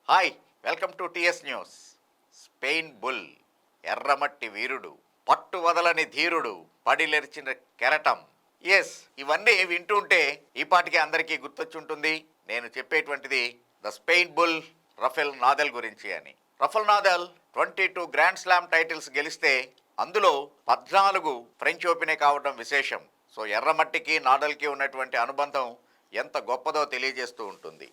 Hi, welcome to TS news. Spain bull, ఎర్రమట్టి వీరుడు, పట్టు వదలని ధీరుడు, పడిలెరిచిన కెరటం. ఎస్, ఇవన్నీ వింటుంటే ఈ పాటికి అందరికీ గుర్తొచ్చుంటుంది. నేను చెప్పేటువంటిది the Spain bull Rafael Nadal గురించి అని. Rafael Nadal 22 grand slam titles గెలిస్తే అందులో 14 ఫ్రెంచ్ ఓపెనే కావడం విశేషం. సో ఎర్రమట్టికి నాదల్కి ఉన్నటువంటి అనుబంధం ఎంత గొప్పదో తెలియజేస్తూ ఉంటుంది.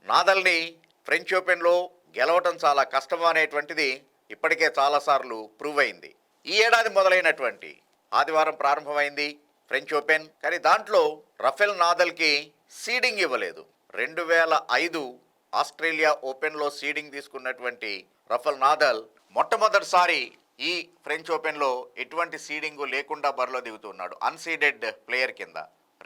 నాదల్ని ఫ్రెంచ్ ఓపెన్లో గెలవటం చాలా కష్టం అనేటువంటిది ఇప్పటికే చాలాసార్లు ప్రూవ్ అయింది. ఈ ఏడాది మొదలైనటువంటి ఆదివారం ప్రారంభమైంది ఫ్రెంచ్ ఓపెన్. కానీ దాంట్లో రఫెల్ నాదల్కి సీడింగ్ ఇవ్వలేదు. 2005 ఆస్ట్రేలియా ఓపెన్లో సీడింగ్ తీసుకున్నటువంటి రఫెల్ నాదల్ మొట్టమొదటిసారి ఈ ఫ్రెంచ్ ఓపెన్లో ఎటువంటి సీడింగు లేకుండా బరిలో దిగుతున్నాడు. అన్సీడెడ్ ప్లేయర్ కింద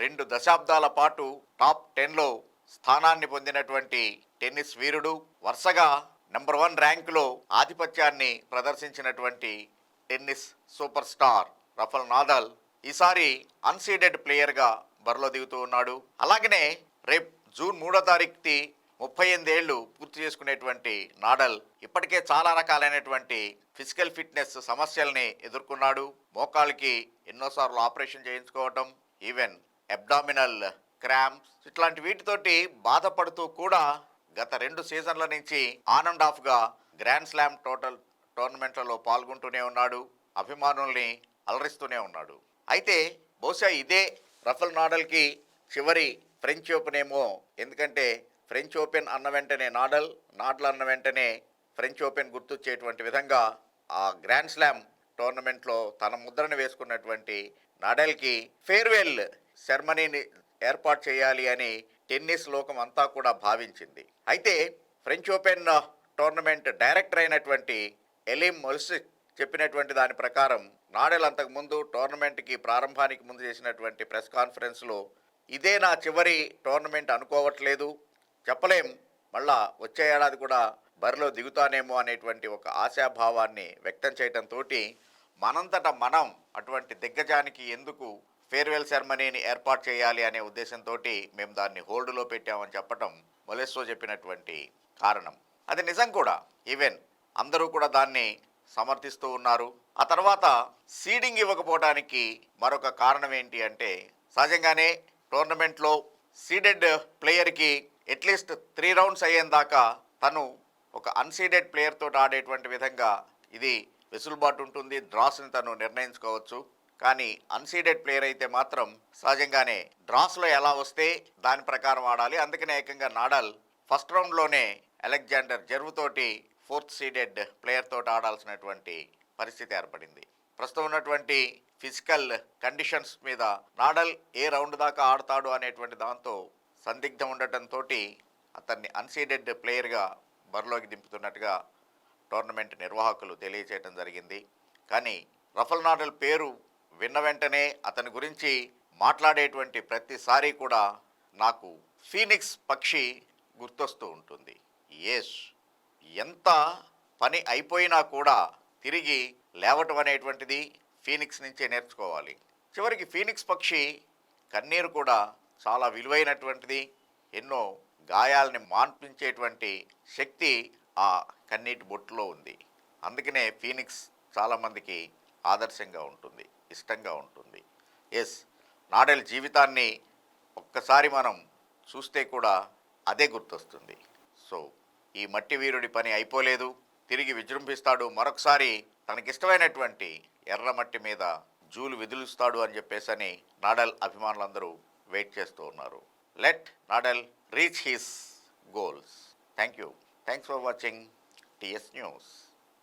2 దశాబ్దాల పాటు టాప్ 10లో స్థానాన్ని పొందినటువంటి టెన్నిస్ వీరుడు, వరుసగా నెంబర్ 1 ర్యాంకులో ఆధిపత్యాన్ని ప్రదర్శించినటువంటి tennis super star Rafael Nadal ఈసారి అన్సీడెడ్ ప్లేయర్గా బరిలో దిగుతూ ఉన్నాడు. అలాగనే రేపు జూన్ 3వ తారీఖుకి 38 ఏళ్లు పూర్తి చేసుకునేటువంటి నాదల్ ఇప్పటికే చాలా రకాలైనటువంటి ఫిజికల్ ఫిట్నెస్ సమస్యల్ని ఎదుర్కొన్నాడు. మోకాళ్ళకి ఎన్నోసార్లు ఆపరేషన్ చేయించుకోవటం, ఈవెన్ అబ్డామినల్ క్రాంప్స్ ఇట్లాంటి వీటితోటి బాధపడుతూ కూడా గత 2 సీజన్ల నుంచి ఆన్ అండ్ ఆఫ్గా గ్రాండ్ స్లామ్ టోర్నమెంట్లలో పాల్గొంటూనే ఉన్నాడు. అభిమానుల్ని అలరిస్తూనే ఉన్నాడు. అయితే బహుశా ఇదే రఫెల్ నాదల్కి చివరి ఫ్రెంచ్ ఓపెన్ ఏమో. ఎందుకంటే ఫ్రెంచ్ ఓపెన్ అన్న వెంటనే నాదల్ అన్న వెంటనే ఫ్రెంచ్ ఓపెన్ గుర్తొచ్చేటువంటి విధంగా ఆ గ్రాండ్ స్లామ్ టోర్నమెంట్లో తన ముద్రను వేసుకున్నటువంటి నాదల్కి ఫేర్వెల్ సెరమనీని ఏర్పాటు చేయాలి అని టెన్నిస్ లోకం అంతా కూడా భావించింది. అయితే ఫ్రెంచ్ ఓపెన్ టోర్నమెంట్ డైరెక్టర్ అయినటువంటి ఎలిమ్ మొల్సిక్ చెప్పినటువంటి దాని ప్రకారం నాదల్ అంతకుముందు టోర్నమెంట్కి ప్రారంభానికి ముందు చేసినటువంటి ప్రెస్ కాన్ఫరెన్స్లో ఇదే నా చివరి టోర్నమెంట్ అనుకోవట్లేదు, చెప్పలేం, మళ్ళా వచ్చే ఏడాది కూడా బరిలో దిగుతానేమో అనేటువంటి ఒక ఆశాభావాన్ని వ్యక్తం చేయడంతో మనంతట మనం అటువంటి దిగ్గజానికి ఎందుకు ఫేర్వెల్ సెరమనీని ఏర్పాటు చేయాలి అనే ఉద్దేశంతో మేము దాన్ని హోల్డ్లో పెట్టామని చెప్పటం మొలెస్సో చెప్పినటువంటి కారణం. అది నిజం కూడా. ఈవెన్ అందరూ కూడా దాన్ని సమర్థిస్తూ ఉన్నారు. ఆ తర్వాత సీడింగ్ ఇవ్వకపోవడానికి మరొక కారణం ఏంటి అంటే, సహజంగానే టోర్నమెంట్లో సీడెడ్ ప్లేయర్కి అట్లీస్ట్ 3 రౌండ్స్ అయ్యేదాకా తను ఒక అన్సీడెడ్ ప్లేయర్ తోటి ఆడేటువంటి విధంగా ఇది వెసులుబాటు ఉంటుంది. డ్రాస్ని తను నిర్ణయించుకోవచ్చు. కానీ అన్సీడెడ్ ప్లేయర్ అయితే మాత్రం సహజంగానే డ్రాస్లో ఎలా వస్తే దాని ప్రకారం ఆడాలి. అందుకనే ఏకంగా నాదల్ ఫస్ట్ రౌండ్లోనే అలెగ్జాండర్ జెర్వ్ తోటి 4th సీడెడ్ ప్లేయర్ తోటి ఆడాల్సినటువంటి పరిస్థితి ఏర్పడింది. ప్రస్తుతం ఉన్నటువంటి ఫిజికల్ కండిషన్స్ మీద నాదల్ ఏ రౌండ్ దాకా ఆడతాడు అనేటువంటి దాంతో సందిగ్ధం ఉండటంతో అతన్ని అన్సీడెడ్ ప్లేయర్గా బరిలోకి దింపుతున్నట్టుగా టోర్నమెంట్ నిర్వాహకులు తెలియచేయడం జరిగింది. కానీ రఫెల్ నాదల్ పేరు విన్న వెంటనే అతని గురించి మాట్లాడేటువంటి ప్రతిసారి కూడా నాకు ఫీనిక్స్ పక్షి గుర్తొస్తూ ఉంటుంది. ఎస్, ఎంత పని అయిపోయినా కూడా తిరిగి లేవటం అనేటువంటిది ఫీనిక్స్ నుంచే నేర్చుకోవాలి. చివరికి ఫీనిక్స్ పక్షి కన్నీరు కూడా చాలా విలువైనటువంటిది. ఎన్నో గాయాలని మాన్పించేటువంటి శక్తి ఆ కన్నీటి బొట్టులో ఉంది. అందుకనే ఫీనిక్స్ చాలామందికి ఆదర్శంగా ఉంటుంది, ఇష్టంగా ఉంటుంది. ఎస్, నాదల్ జీవితాన్ని ఒక్కసారి మనం చూస్తే కూడా అదే గుర్తొస్తుంది. సో ఈ మట్టి వీరుడి పని అయిపోలేదు, తిరిగి విజృంభిస్తాడు. మరొకసారి తనకిష్టమైనటువంటి ఎర్రమట్టి మీద జూలు విదులుస్తాడు అని చెప్పేసని నాదల్ అభిమానులందరూ వెయిట్ చేస్తూ ఉన్నారు. Let Nadal reach his goals. Thank you. Thanks for watching TS news.